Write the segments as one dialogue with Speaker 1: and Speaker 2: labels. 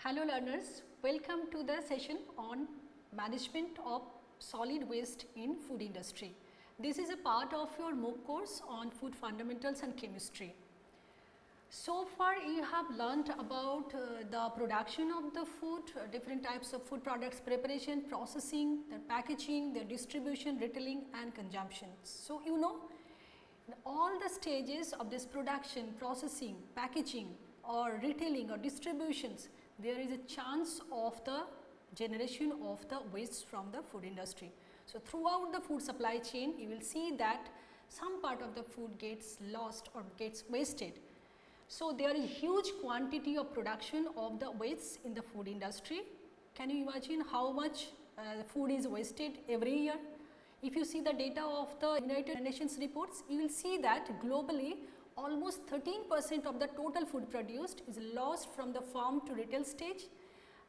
Speaker 1: Hello learners, welcome to the session on management of solid waste in food industry. This is a part of your MOOC course on food fundamentals and chemistry. So far you have learnt about the production of the food, different types of food products, preparation, processing, their packaging, their distribution, retailing and consumption. So you know all the stages of this production, processing, packaging or retailing or distributions, there is a chance of the generation of the waste from the food industry. So throughout the food supply chain, you will see that some part of the food gets lost or gets wasted. So there is huge quantity of production of the waste in the food industry. Can you imagine how much food is wasted every year? If you see the data of the United Nations reports, you will see that globally almost 13% of the total food produced is lost from the farm to retail stage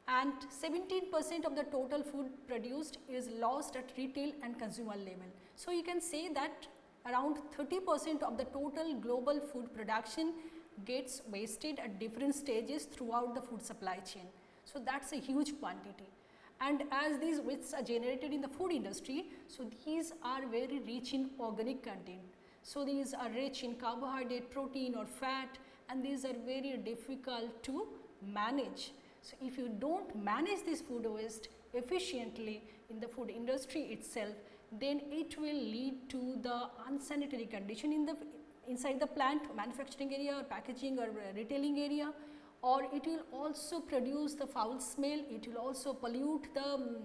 Speaker 1: and 17% of the total food produced is lost at retail and consumer level. So you can say that around 30% of the total global food production gets wasted at different stages throughout the food supply chain. So that's a huge quantity. And as these wastes are generated in the food industry, so these are very rich in organic content. So these are rich in carbohydrate, protein or fat, and these are very difficult to manage. So if you don't manage this food waste efficiently in the food industry itself, then it will lead to the unsanitary condition in the inside the plant, manufacturing area or packaging or retailing area, or it will also produce the foul smell, it will also pollute the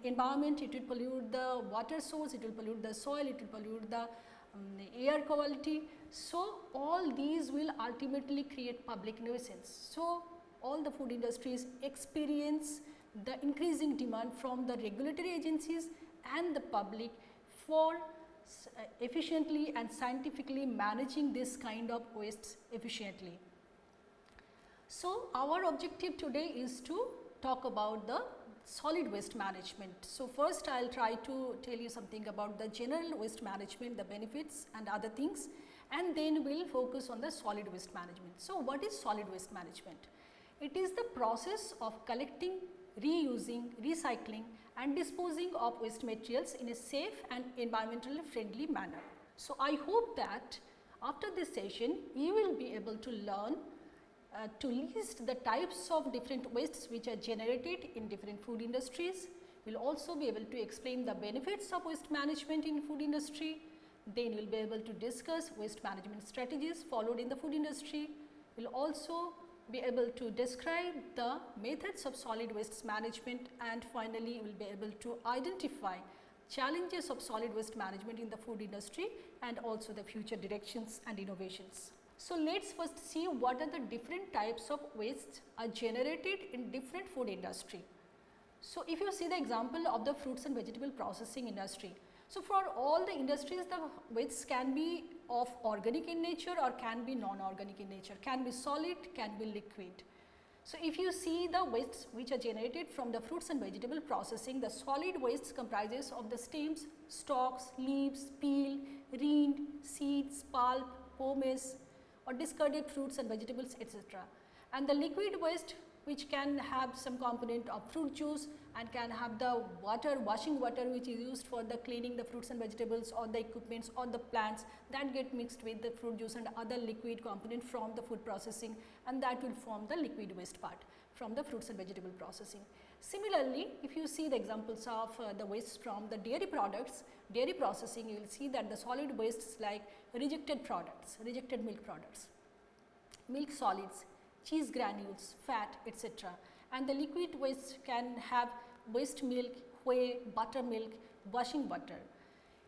Speaker 1: environment, it will pollute the water source, it will pollute the soil, it will pollute the air quality. So all these will ultimately create public nuisance. So all the food industries experience the increasing demand from the regulatory agencies and the public for efficiently and scientifically managing this kind of wastes efficiently. So our objective today is to talk about the solid waste management. So first I will try to tell you something about the general waste management, the benefits and other things, and then we will focus on the solid waste management. So what is solid waste management? It is the process of collecting, reusing, recycling and disposing of waste materials in a safe and environmentally friendly manner. So I hope that after this session you will be able to learn to list the types of different wastes which are generated in different food industries. We will also be able to explain the benefits of waste management in food industry. Then we will be able to discuss waste management strategies followed in the food industry. We will also be able to describe the methods of solid waste management, and finally we will be able to identify challenges of solid waste management in the food industry and also the future directions and innovations. So let's first see what are the different types of wastes are generated in different food industry. So if you see the example of the fruits and vegetable processing industry, so for all the industries the wastes can be of organic in nature or can be non-organic in nature, can be solid, can be liquid. So if you see the wastes which are generated from the fruits and vegetable processing, the solid wastes comprises of the stems, stalks, leaves, peel, rind, seeds, pulp, pomace or discarded fruits and vegetables, etc. And the liquid waste which can have some component of fruit juice and can have the water, washing water which is used for the cleaning the fruits and vegetables or the equipments or the plants, that get mixed with the fruit juice and other liquid component from the food processing, and that will form the liquid waste part from the fruits and vegetable processing. Similarly, if you see the examples of the waste from the dairy products, dairy processing, you will see that the solid wastes like rejected products, rejected milk products, milk solids, cheese granules, fat, etc. And the liquid waste can have waste milk, whey, buttermilk, washing butter.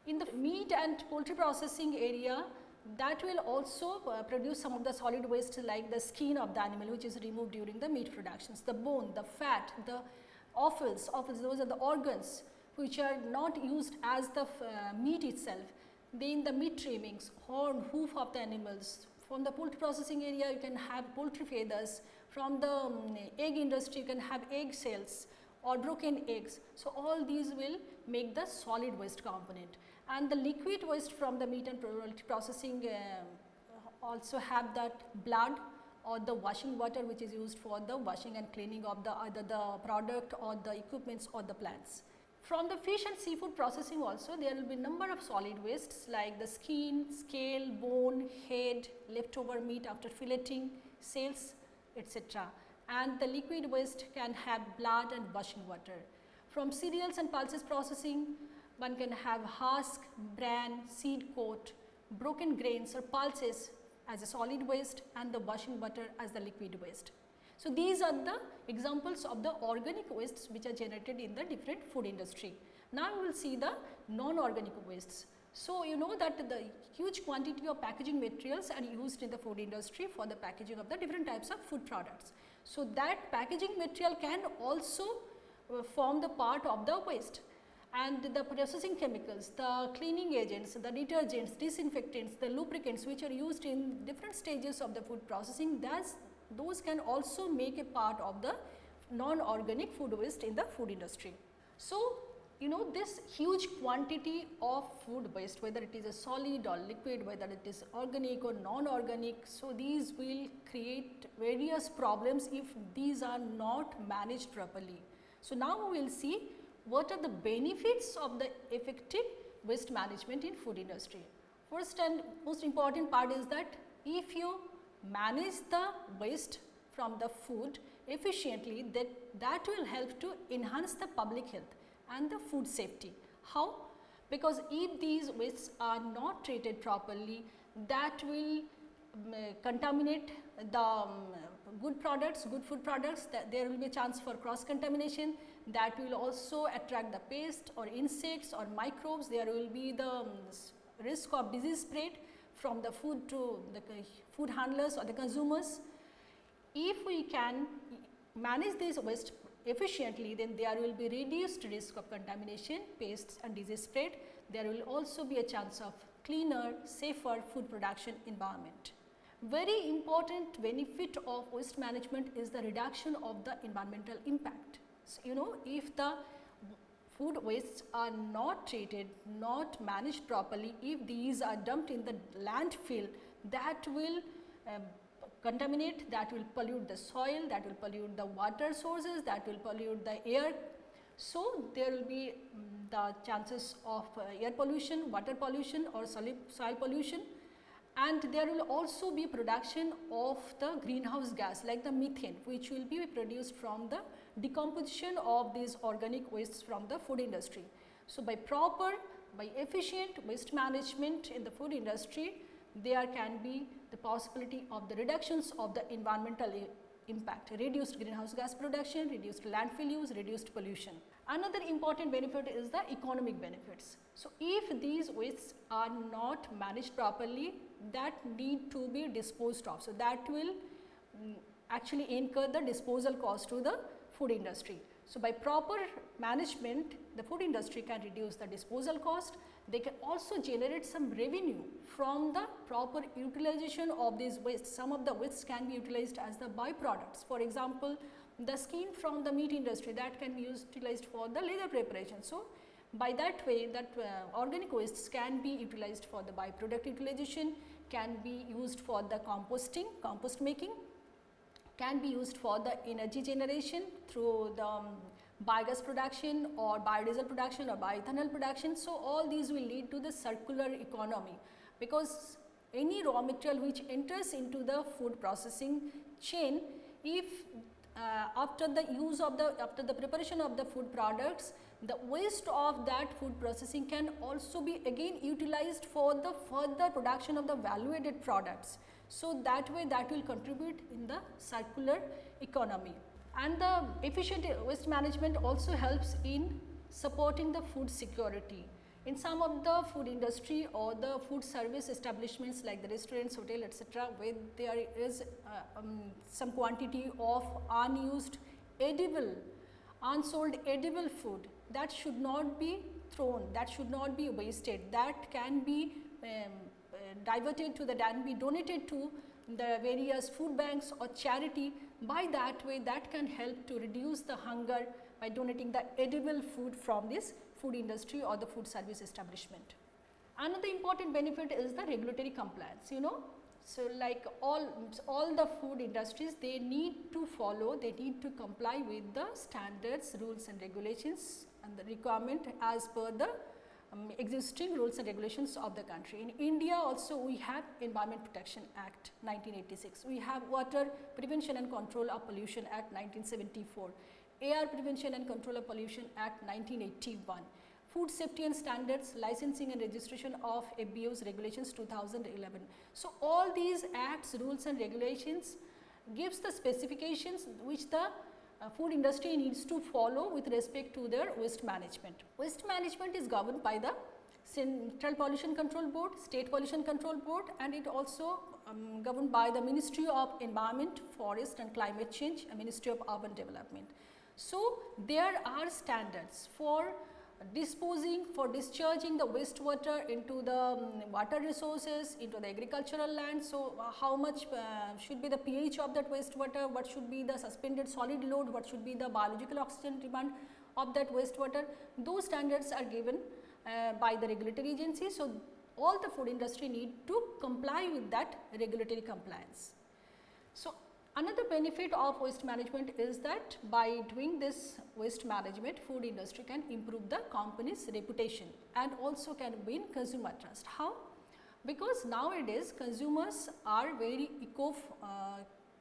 Speaker 1: In the meat and poultry processing area, that will also produce some of the solid waste like the skin of the animal which is removed during the meat productions, the bone, the fat, the offals, those are the organs which are not used as the meat itself. Then the meat trimmings, horn, hoof of the animals. From the poultry processing area you can have poultry feathers, from the egg industry you can have egg cells or broken eggs. So all these will make the solid waste component, and the liquid waste from the meat and poultry processing also have that blood or the washing water which is used for the washing and cleaning of the either the product or the equipments or the plants. From the fish and seafood processing also, there will be number of solid wastes like the skin, scale, bone, head, leftover meat after filleting, sails, etc. And the liquid waste can have blood and washing water. From cereals and pulses processing, one can have husk, bran, seed coat, broken grains or pulses as a solid waste and the washing butter as the liquid waste. So, these are the examples of the organic wastes which are generated in the different food industry. Now, we will see the non-organic wastes. So, you know that the huge quantity of packaging materials are used in the food industry for the packaging of the different types of food products. So, that packaging material can also form the part of the waste, and the processing chemicals, the cleaning agents, the detergents, disinfectants, the lubricants which are used in different stages of the food processing, those can also make a part of the non-organic food waste in the food industry. So, you know, this huge quantity of food waste, whether it is a solid or liquid, whether it is organic or non-organic, so these will create various problems if these are not managed properly. So, now we will see what are the benefits of the effective waste management in food industry. First and most important part is that if you manage the waste from the food efficiently, that will help to enhance the public health and the food safety. How? Because if these wastes are not treated properly, that will contaminate the good products, good food products, there will be a chance for cross contamination, that will also attract the pests or insects or microbes, there will be the risk of disease spread from the food to the food handlers or the consumers. If we can manage this waste efficiently, then there will be reduced risk of contamination, pests and disease spread. There will also be a chance of cleaner, safer food production environment. Very important benefit of waste management is the reduction of the environmental impact. So, you know, if the food wastes are not treated, not managed properly, if these are dumped in the landfill, that will contaminate, that will pollute the soil, that will pollute the water sources, that will pollute the air. So, there will be the chances of air pollution, water pollution or soil pollution, and there will also be production of the greenhouse gas like the methane, which will be produced from the decomposition of these organic wastes from the food industry. So, by efficient waste management in the food industry, there can be the possibility of the reductions of the environmental impact, reduced greenhouse gas production, reduced landfill use, reduced pollution. Another important benefit is the economic benefits. So, if these wastes are not managed properly, that need to be disposed of. So, that will actually incur the disposal cost to the food industry. So, by proper management, the food industry can reduce the disposal cost. They can also generate some revenue from the proper utilization of these wastes. Some of the wastes can be utilized as the byproducts. For example, the skin from the meat industry, that can be utilized for the leather preparation. So, by that way, that organic wastes can be utilized for the byproduct utilization, can be used for the composting, compost making, can be used for the energy generation through the biogas production or biodiesel production or bioethanol production. So, all these will lead to the circular economy, because any raw material which enters into the food processing chain, if after the preparation of the food products, the waste of that food processing can also be again utilized for the further production of the value added products. So, that way that will contribute in the circular economy. And the efficient waste management also helps in supporting the food security. In some of the food industry or the food service establishments like the restaurants, hotel, etc., where there is some quantity of unused edible, unsold edible food, that should not be thrown, that should not be wasted, that can be diverted to can be donated to the various food banks or charity. By that way, that can help to reduce the hunger by donating the edible food from this food industry or the food service establishment. Another important benefit is the regulatory compliance. You know, So, like all the food industries, they need to follow, they need to comply with the standards, rules and regulations and the requirement as per the existing rules and regulations of the country. In India also we have Environment Protection Act 1986, we have Water Prevention and Control of Pollution Act 1974, Air Prevention and Control of Pollution Act 1981, Food Safety and Standards Licensing and Registration of FBOs Regulations 2011. So, all these acts, rules and regulations gives the specifications which the food industry needs to follow with respect to their waste management. Waste management is governed by the Central Pollution Control Board, State Pollution Control Board, and it also governed by the Ministry of Environment, Forest and Climate Change and Ministry of Urban Development. So, there are standards for disposing, for discharging the wastewater into the water resources, into the agricultural land. So, how much should be the pH of that wastewater, what should be the suspended solid load, what should be the biological oxygen demand of that wastewater. Those standards are given by the regulatory agency. So, all the food industry need to comply with that regulatory compliance. So, another benefit of waste management is that by doing this waste management, food industry can improve the company's reputation and also can win consumer trust. How? Because nowadays consumers are very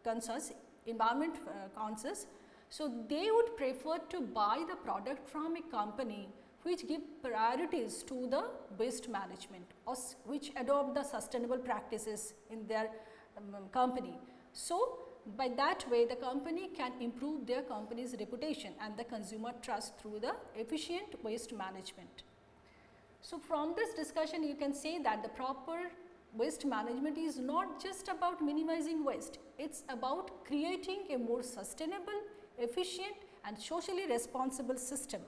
Speaker 1: conscious, environment conscious. So, they would prefer to buy the product from a company which give priorities to the waste management or which adopt the sustainable practices in their company. So, by that way the company can improve their company's reputation and the consumer trust through the efficient waste management. So, from this discussion you can say that the proper waste management is not just about minimizing waste, it is about creating a more sustainable, efficient and socially responsible system.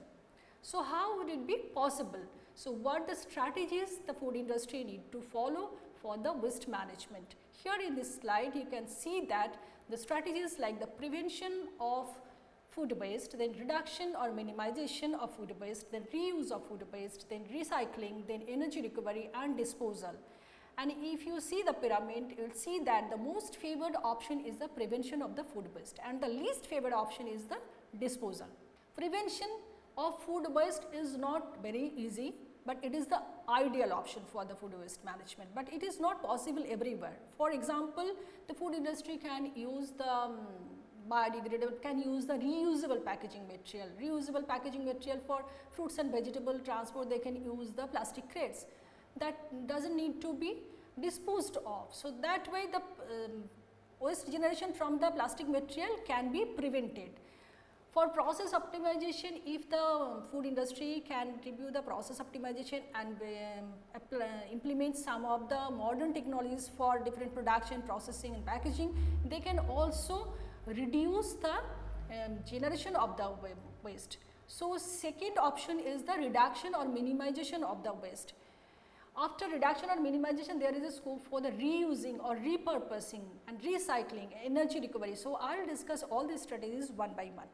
Speaker 1: So, how would it be possible? So, what the strategies the food industry need to follow for the waste management? Here in this slide you can see that the strategies like the prevention of food waste, then reduction or minimization of food waste, then reuse of food waste, then recycling, then energy recovery and disposal. And if you see the pyramid, you will see that the most favored option is the prevention of the food waste and the least favored option is the disposal. Prevention of food waste is not very easy, but it is the ideal option for the food waste management, but it is not possible everywhere. For example, the food industry can use the biodegradable, can use the reusable packaging material. Reusable packaging material for fruits and vegetable transport, they can use the plastic crates that does not need to be disposed of. So, that way the waste generation from the plastic material can be prevented. For process optimization, if the food industry can review the process optimization and implement some of the modern technologies for different production, processing and packaging, they can also reduce the generation of the waste. So, second option is the reduction or minimization of the waste. After reduction or minimization, there is a scope for the reusing or repurposing and recycling, energy recovery. So, I will discuss all these strategies one by one.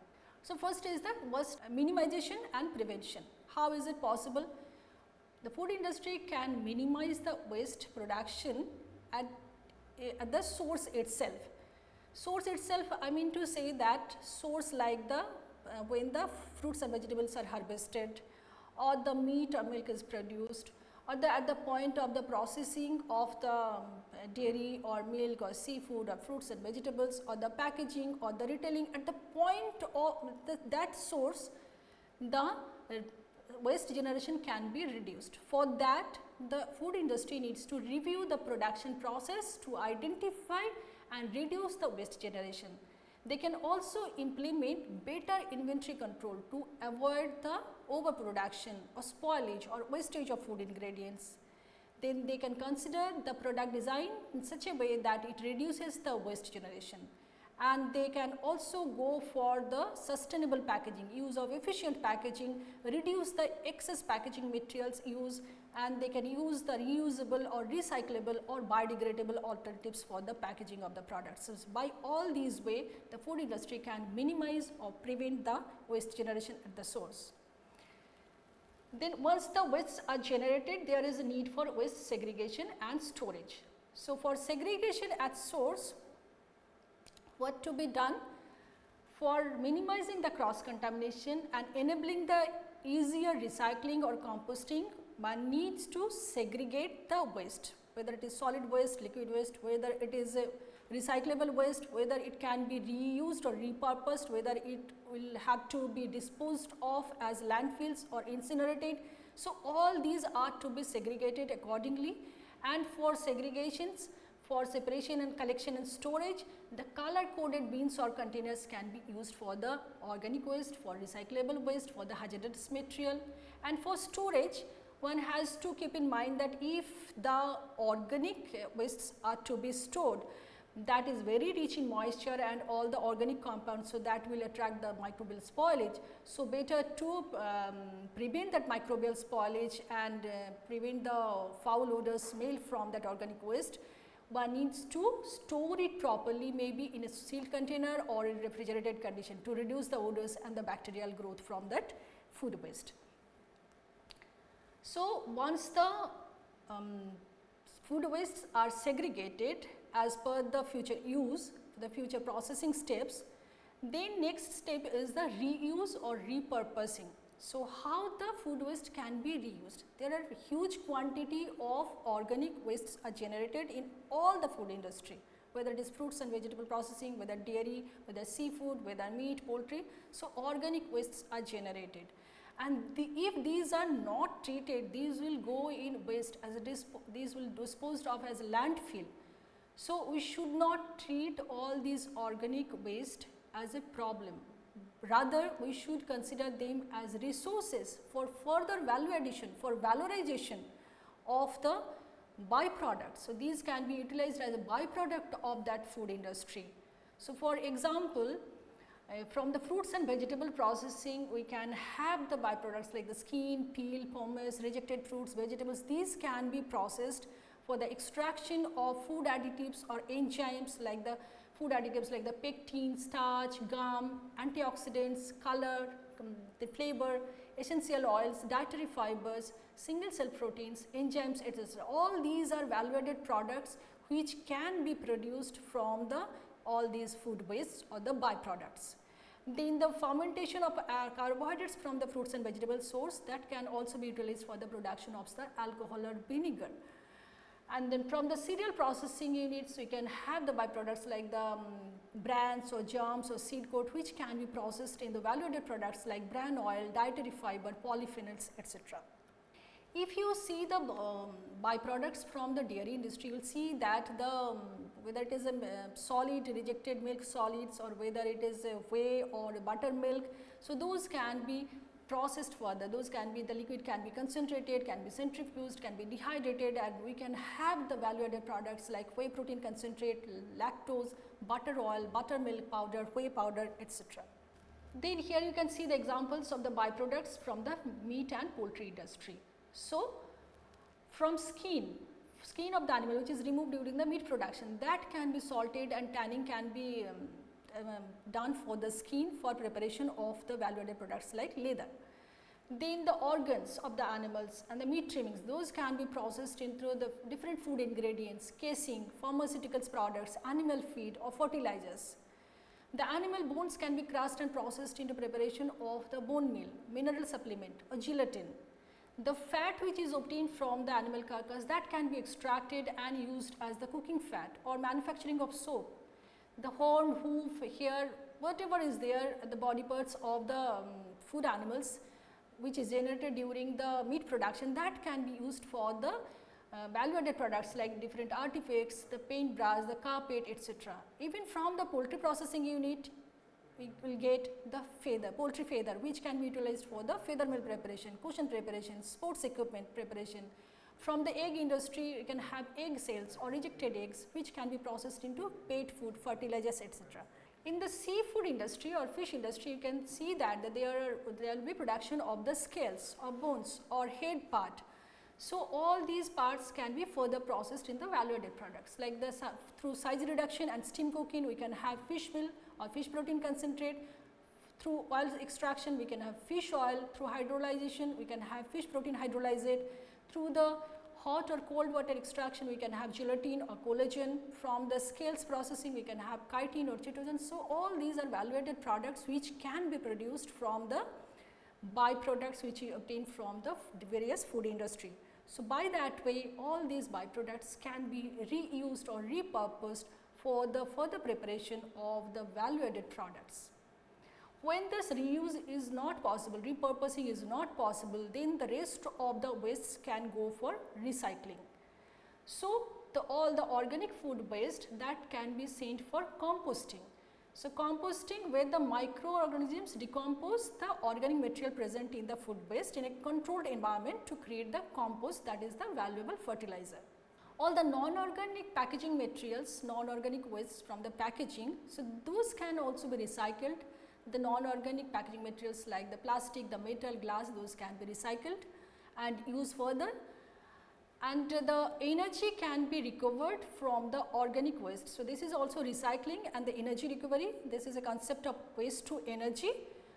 Speaker 1: So, first is the waste minimization and prevention. How is it possible? The food industry can minimize the waste production at the source itself. Source itself, I mean to say that source like the when the fruits and vegetables are harvested or the meat or milk is produced or at the point of the processing of the dairy or milk or seafood or fruits and vegetables or the packaging or the retailing, at the point of that source the waste generation can be reduced. For that the food industry needs to review the production process to identify and reduce the waste generation. They can also implement better inventory control to avoid the overproduction or spoilage or wastage of food ingredients. Then they can consider the product design in such a way that it reduces the waste generation, and they can also go for the sustainable packaging, use of efficient packaging, reduce the excess packaging materials use, and they can use the reusable or recyclable or biodegradable alternatives for the packaging of the products. So, by all these ways the food industry can minimize or prevent the waste generation at the source. Then once the wastes are generated, there is a need for waste segregation and storage. So, for segregation at source, what to be done? For minimizing the cross contamination and enabling the easier recycling or composting, one needs to segregate the waste, whether it is solid waste, liquid waste, whether it is a recyclable waste, whether it can be reused or repurposed, whether it will have to be disposed of as landfills or incinerated. So, all these are to be segregated accordingly, and for segregations, for separation and collection and storage, the color coded bins or containers can be used for the organic waste, for recyclable waste, for the hazardous material. And for storage, one has to keep in mind that if the organic wastes are to be stored, that is very rich in moisture and all the organic compounds, so that will attract the microbial spoilage. So, better to prevent that microbial spoilage and prevent the foul odor smell from that organic waste, one needs to store it properly, maybe in a sealed container or in refrigerated condition, to reduce the odors and the bacterial growth from that food waste. So, once the food wastes are segregated as per the future use, the future processing steps, then next step is the reuse or repurposing. So, how the food waste can be reused? There are huge quantity of organic wastes are generated in all the food industry, whether it is fruits and vegetable processing, whether dairy, whether seafood, whether meat, poultry. So, organic wastes are generated, and if these are not treated, these will go in waste as a these will disposed of as a landfill. So, we should not treat all these organic waste as a problem. Rather, we should consider them as resources for further value addition, for valorization of the byproducts. So, these can be utilized as a byproduct of that food industry. So, for example, from the fruits and vegetable processing, we can have the byproducts like the skin, peel, pomace, rejected fruits, vegetables. These can be processed for the extraction of food additives or enzymes, like the food additives like the pectin, starch, gum, antioxidants, color, the flavor, essential oils, dietary fibers, single cell proteins, enzymes, etc. All these are value added products which can be produced from the all these food wastes or the byproducts. Then the fermentation of carbohydrates from the fruits and vegetable source, that can also be utilized for the production of the alcohol or vinegar. And then from the cereal processing units, we can have the byproducts like the brands or germs or seed coat, which can be processed in the value added products like bran oil, dietary fiber, polyphenols, etc. If you see the byproducts from the dairy industry, you will see that the whether it is a solid rejected milk solids or whether it is a whey or a buttermilk, so those can be processed further. Those can be, the liquid can be concentrated, can be centrifuged, can be dehydrated, and we can have the value added products like whey protein concentrate, lactose, butter oil, buttermilk powder, whey powder, etc. Then here you can see the examples of the byproducts from the meat and poultry industry. So, from skin of the animal which is removed during the meat production, that can be salted and tanning can be done for the skin for preparation of the value added products like leather. Then the organs of the animals and the meat trimmings, those can be processed into the different food ingredients, casing, pharmaceuticals products, animal feed or fertilizers. The animal bones can be crushed and processed into preparation of the bone meal, mineral supplement or gelatin. The fat which is obtained from the animal carcass, that can be extracted and used as the cooking fat or manufacturing of soap. The horn, hoof, hair, whatever is there at the body parts of the food animals which is generated during the meat production, that can be used for the value added products like different artifacts, the paintbrush, the carpet, etc. Even from the poultry processing unit, we will get the feather, poultry feather, which can be utilized for the feather mill preparation, cushion preparation, sports equipment preparation. From the egg industry, you can have egg cells or rejected eggs which can be processed into pet food, fertilizers, etc. In the seafood industry or fish industry, you can see that there will be production of the scales or bones or head part. So, all these parts can be further processed in the value added products like the through size reduction and steam cooking, we can have fish meal or fish protein concentrate. Through oil extraction, we can have fish oil. Through hydrolyzation, we can have fish protein hydrolyzate. Through the hot or cold water extraction, we can have gelatin or collagen. From the scales processing, we can have chitin or chitosan. So, all these are value added products which can be produced from the byproducts which we obtain from the various food industry. So, by that way, all these byproducts can be reused or repurposed for the further preparation of the value added products. When this reuse is not possible, repurposing is not possible, then the rest of the wastes can go for recycling. So, all the organic food waste that can be sent for composting. So, composting where the microorganisms decompose the organic material present in the food waste in a controlled environment to create the compost, that is the valuable fertilizer. All the non-organic packaging materials, non-organic wastes from the packaging, so those can also be recycled. The non-organic packaging materials like the plastic, the metal, glass, those can be recycled and used further, and the energy can be recovered from the organic waste. So, this is also recycling and the energy recovery. This is a concept of waste to energy.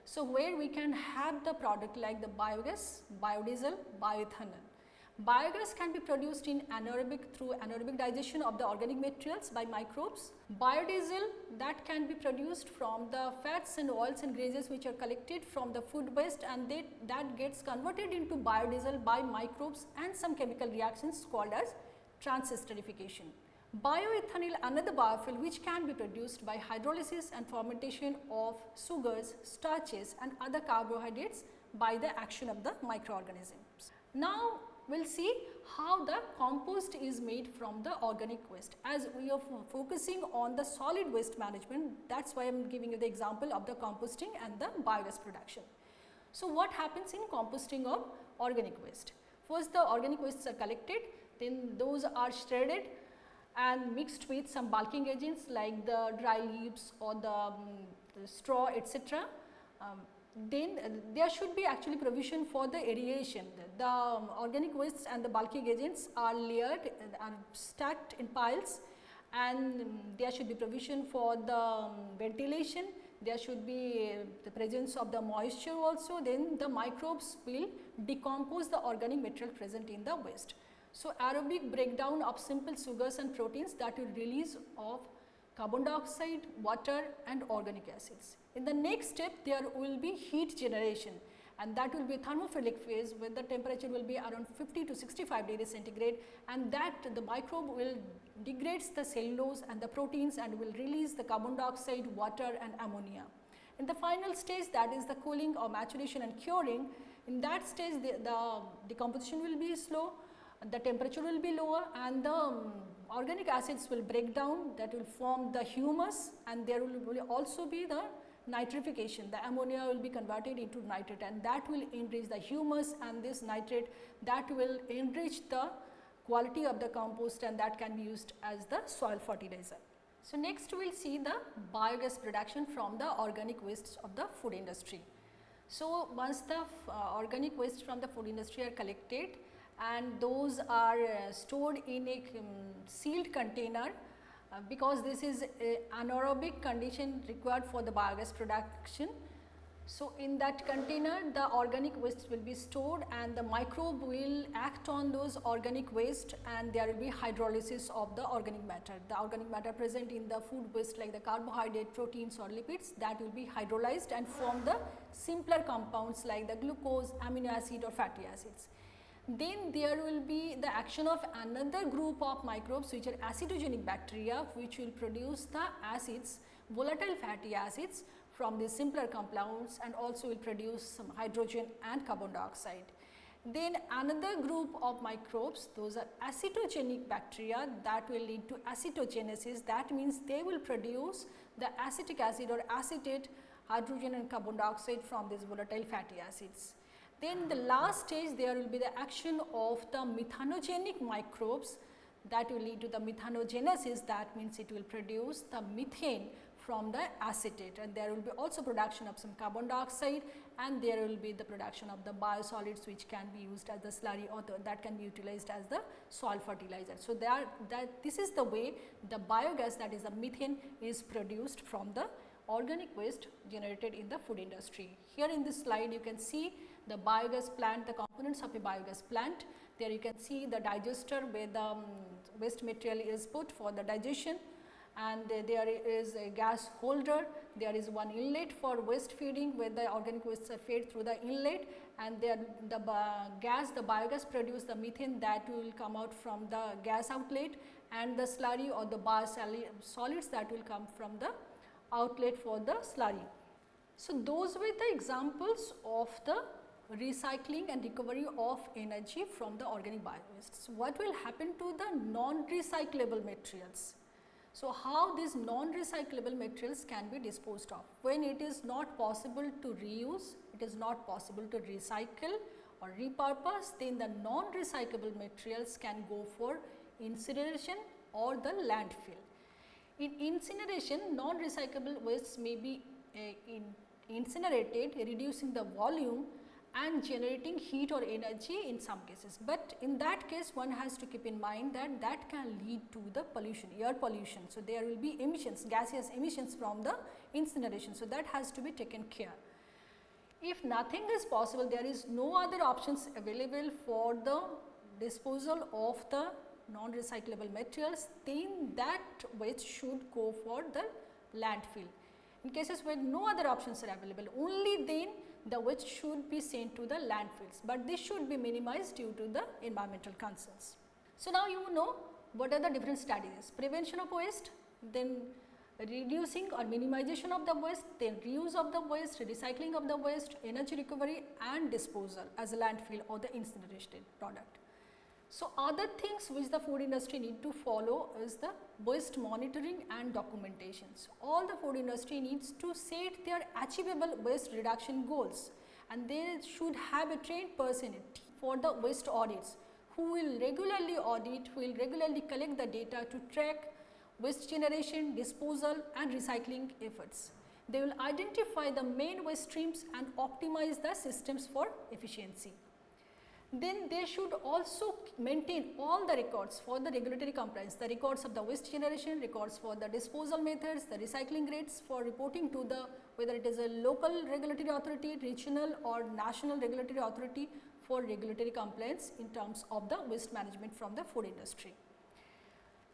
Speaker 1: So, where we can have the product like the biogas, biodiesel, bioethanol. Biogas can be produced in through anaerobic digestion of the organic materials by microbes. Biodiesel, that can be produced from the fats and oils and greases which are collected from the food waste, and that gets converted into biodiesel by microbes and some chemical reactions called as transesterification. Bioethanol, another biofuel which can be produced by hydrolysis and fermentation of sugars, starches and other carbohydrates by the action of the microorganisms. Now, we will see how the compost is made from the organic waste. As we are focusing on the solid waste management, that is why I am giving you the example of the composting and the biogas production. So, what happens in composting of organic waste? First, the organic wastes are collected, then those are shredded and mixed with some bulking agents like the dry leaves or the straw, etc. Then there should be actually provision for the aeration. The organic wastes and the bulking agents are layered, are stacked in piles, and there should be provision for the ventilation. There should be the presence of the moisture also. Then the microbes will decompose the organic material present in the waste. So, aerobic breakdown of simple sugars and proteins, that will release of carbon dioxide, water and organic acids. In the next step, there will be heat generation, and that will be thermophilic phase where the temperature will be around 50 to 65 degrees centigrade, and that the microbe will degrades the cellulose and the proteins and will release the carbon dioxide, water and ammonia. In the final stage, that is the cooling or maturation and curing, in that stage the decomposition will be slow, the temperature will be lower, and the organic acids will break down, that will form the humus, and there will also be the nitrification. The ammonia will be converted into nitrate, and that will enrich the humus, and this nitrate that will enrich the quality of the compost, and that can be used as the soil fertilizer. So, next we will see the biogas production from the organic wastes of the food industry. So, once the organic waste from the food industry are collected and those are stored in a sealed container, because this is a anaerobic condition required for the biogas production. So, in that container the organic waste will be stored and the microbe will act on those organic waste, and there will be hydrolysis of the organic matter. The organic matter present in the food waste like the carbohydrate, proteins or lipids, that will be hydrolyzed and form the simpler compounds like the glucose, amino acid or fatty acids. Then there will be the action of another group of microbes which are acidogenic bacteria, which will produce the acids, volatile fatty acids from the simpler compounds, and also will produce some hydrogen and carbon dioxide. Then another group of microbes, those are acetogenic bacteria, that will lead to acetogenesis. That means they will produce the acetic acid or acetate, hydrogen and carbon dioxide from these volatile fatty acids. Then the last stage, there will be the action of the methanogenic microbes, that will lead to the methanogenesis. That means it will produce the methane from the acetate, and there will be also production of some carbon dioxide, and there will be the production of the biosolids which can be used as the slurry or that can be utilized as the soil fertilizer. So, this is the way the biogas, that is the methane, is produced from the organic waste generated in the food industry. Here in this slide you can see the biogas plant, the components of a biogas plant. There you can see the digester where the waste material is put for the digestion, and there is a gas holder. There is one inlet for waste feeding where the organic wastes are fed through the inlet, and there the biogas produce the methane that will come out from the gas outlet, and the slurry or the biosolids that will come from the outlet for the slurry. So, those were the examples of the recycling and recovery of energy from the organic bio-waste. So, what will happen to the non-recyclable materials? So, how these non-recyclable materials can be disposed of? When it is not possible to reuse, it is not possible to recycle or repurpose, then the non-recyclable materials can go for incineration or the landfill. In incineration, non-recyclable wastes may be incinerated, reducing the volume and generating heat or energy in some cases. But in that case, one has to keep in mind that that can lead to the pollution, air pollution. So, there will be emissions, gaseous emissions from the incineration. So, that has to be taken care. If nothing is possible, there is no other options available for the disposal of the non-recyclable materials, then that waste should go for the landfill. In cases where no other options are available, only then the waste should be sent to the landfills, but this should be minimized due to the environmental concerns. So, now you know what are the different strategies: prevention of waste, then reducing or minimization of the waste, then reuse of the waste, recycling of the waste, energy recovery and disposal as a landfill or the incinerated product. So, other things which the food industry need to follow is the waste monitoring and documentation. So, all the food industry needs to set their achievable waste reduction goals, and they should have a trained person for the waste audits who will regularly audit, who will regularly collect the data to track waste generation, disposal and recycling efforts. They will identify the main waste streams and optimize the systems for efficiency. Then they should also maintain all the records for the regulatory compliance, the records of the waste generation, records for the disposal methods, the recycling rates for reporting to the whether it is a local regulatory authority, regional or national regulatory authority for regulatory compliance in terms of the waste management from the food industry.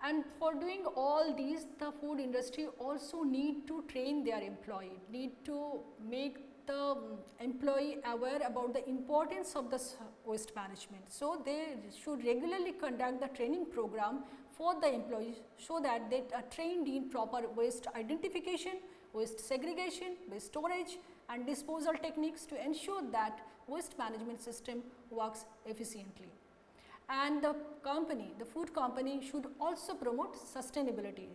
Speaker 1: And for doing all these, the food industry also need to train their employee, need to make the employee aware about the importance of the waste management. So, they should regularly conduct the training program for the employees so that they are trained in proper waste identification, waste segregation, waste storage and disposal techniques to ensure that waste management system works efficiently. And the company, the food company should also promote sustainability.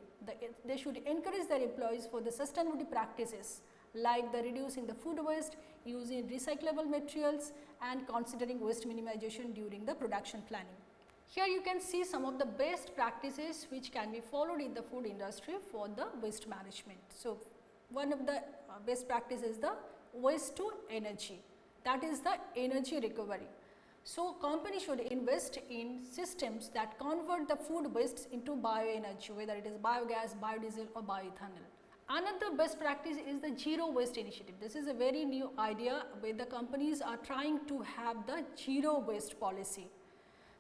Speaker 1: They should encourage their employees for the sustainability practices like the reducing the food waste, using recyclable materials and considering waste minimization during the production planning. Here you can see some of the best practices which can be followed in the food industry for the waste management. So, one of the best practices is the waste to energy, that is the energy recovery. So, company should invest in systems that convert the food wastes into bioenergy, whether it is biogas, biodiesel or bioethanol. Another best practice is the zero waste initiative. This is a very new idea where the companies are trying to have the zero waste policy.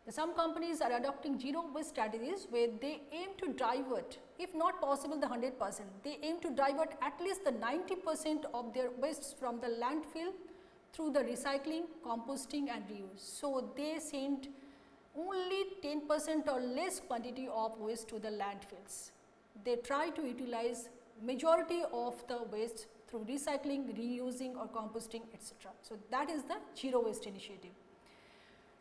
Speaker 1: Some companies are adopting zero waste strategies where they aim to divert, if not possible the 100%, they aim to divert at least the 90% of their wastes from the landfill through the recycling, composting and reuse. So, they send only 10% or less quantity of waste to the landfills. They try to utilize majority of the waste through recycling, reusing or composting, etc. So, that is the zero waste initiative.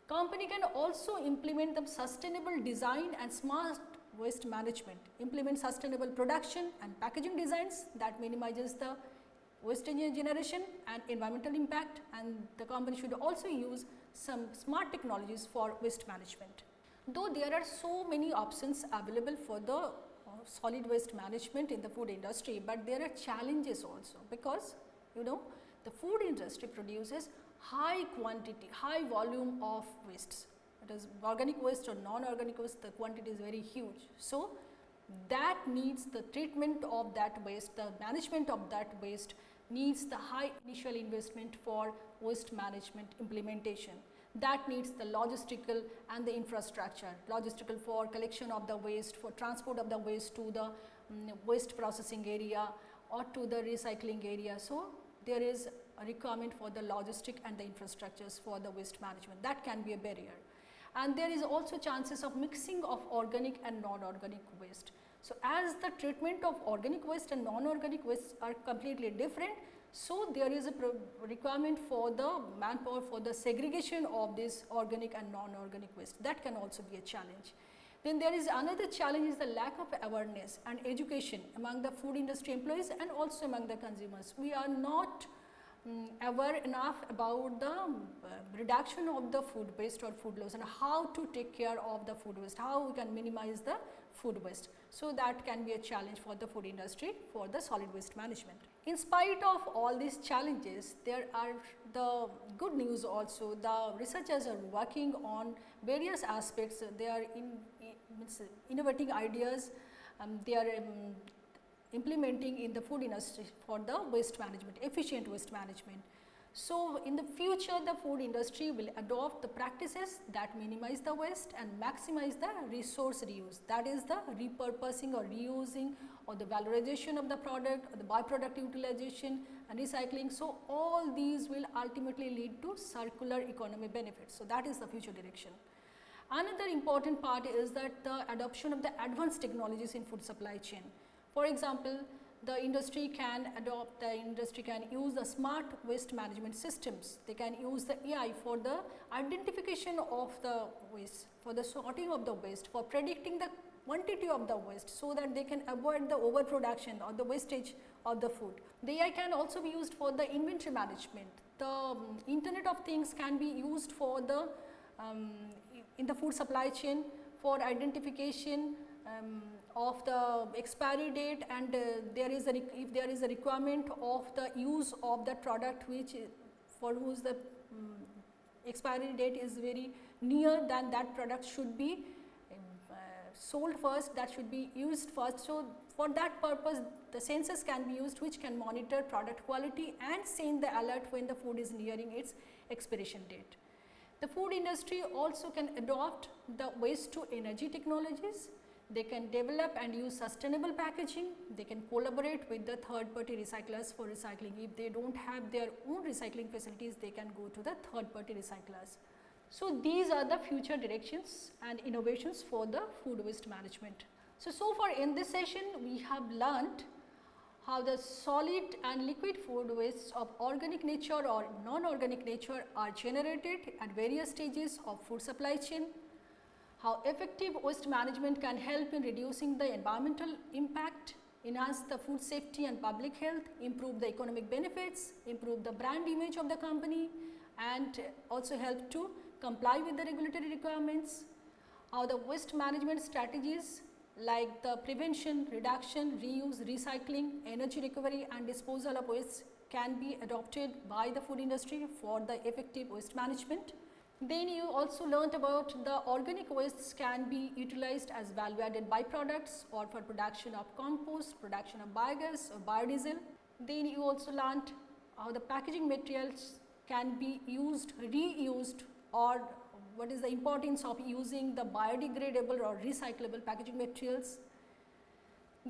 Speaker 1: Company can also implement the sustainable design and smart waste management, implement sustainable production and packaging designs that minimizes the waste generation and environmental impact, and the company should also use some smart technologies for waste management. Though there are so many options available for the solid waste management in the food industry, but there are challenges also, because you know the food industry produces high quantity, high volume of wastes. It is organic waste or non-organic waste, the quantity is very huge. So, that needs the treatment of that waste, the management of that waste needs the high initial investment for waste management implementation. That needs the logistical and the infrastructure, logistical for collection of the waste, for transport of the waste to the waste processing area or to the recycling area. So, there is a requirement for the logistic and the infrastructures for the waste management. That can be a barrier. And there is also chances of mixing of organic and non-organic waste. So, as the treatment of organic waste and non-organic waste are completely different, so there is a requirement for the manpower for the segregation of this organic and non-organic waste. That can also be a challenge. Then there is another challenge is the lack of awareness and education among the food industry employees and also among the consumers. We are not aware enough about the reduction of the food waste or food loss and how to take care of the food waste, how we can minimize the food waste. So, that can be a challenge for the food industry for the solid waste management. In spite of all these challenges, there are the good news also. The researchers are working on various aspects. They are innovating ideas, they are implementing in the food industry for the waste management, efficient waste management. So, in the future the food industry will adopt the practices that minimize the waste and maximize the resource reuse, that is the repurposing or reusing or the valorization of the product or the byproduct utilization and recycling. So, all these will ultimately lead to circular economy benefits. So, that is the future direction. Another important part is that the adoption of the advanced technologies in food supply chain. For example, the industry can use the smart waste management systems. They can use the AI for the identification of the waste, for the sorting of the waste, for predicting the quantity of the waste, so that they can avoid the overproduction or the wastage of the food. The AI can also be used for the inventory management. The Internet of Things can be used for the in the food supply chain for identification of the expiry date, and if there is a requirement of the use of the product which for whose the expiry date is very near, then that product should be sold first, that should be used first. So, for that purpose the sensors can be used which can monitor product quality and send the alert when the food is nearing its expiration date. The food industry also can adopt the waste to energy technologies. They can develop and use sustainable packaging. They can collaborate with the third party recyclers for recycling. If they do not have their own recycling facilities, they can go to the third party recyclers. So, these are the future directions and innovations for the food waste management. So far in this session we have learnt how the solid and liquid food wastes of organic nature or non-organic nature are generated at various stages of food supply chain, how effective waste management can help in reducing the environmental impact, enhance the food safety and public health, improve the economic benefits, improve the brand image of the company, and also help to comply with the regulatory requirements, how the waste management strategies like the prevention, reduction, reuse, recycling, energy recovery and disposal of waste can be adopted by the food industry for the effective waste management. Then you also learnt about the organic wastes can be utilized as value added byproducts or for production of compost, production of biogas or biodiesel. Then you also learnt how the packaging materials can be used, reused, or what is the importance of using the biodegradable or recyclable packaging materials.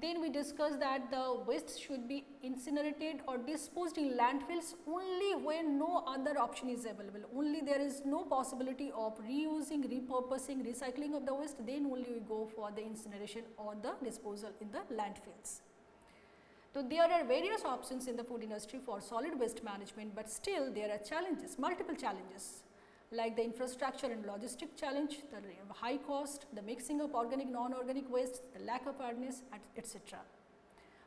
Speaker 1: Then we discussed that the waste should be incinerated or disposed in landfills only when no other option is available, only there is no possibility of reusing, repurposing, recycling of the waste, then only we go for the incineration or the disposal in the landfills. So, there are various options in the food industry for solid waste management, but still there are challenges, multiple challenges, like the infrastructure and logistic challenge, the high cost, the mixing of organic, non-organic waste, the lack of awareness, etc.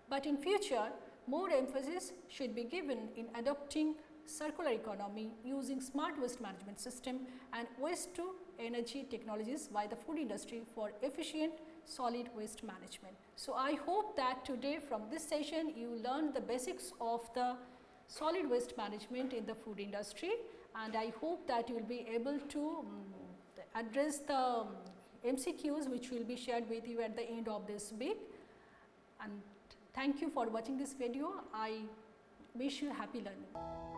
Speaker 1: But in future, more emphasis should be given in adopting circular economy using smart waste management system and waste to energy technologies by the food industry for efficient solid waste management. So, I hope that today from this session you learned the basics of the solid waste management in the food industry, and I hope that you will be able to address the MCQs which will be shared with you at the end of this week. And thank you for watching this video. I wish you happy learning.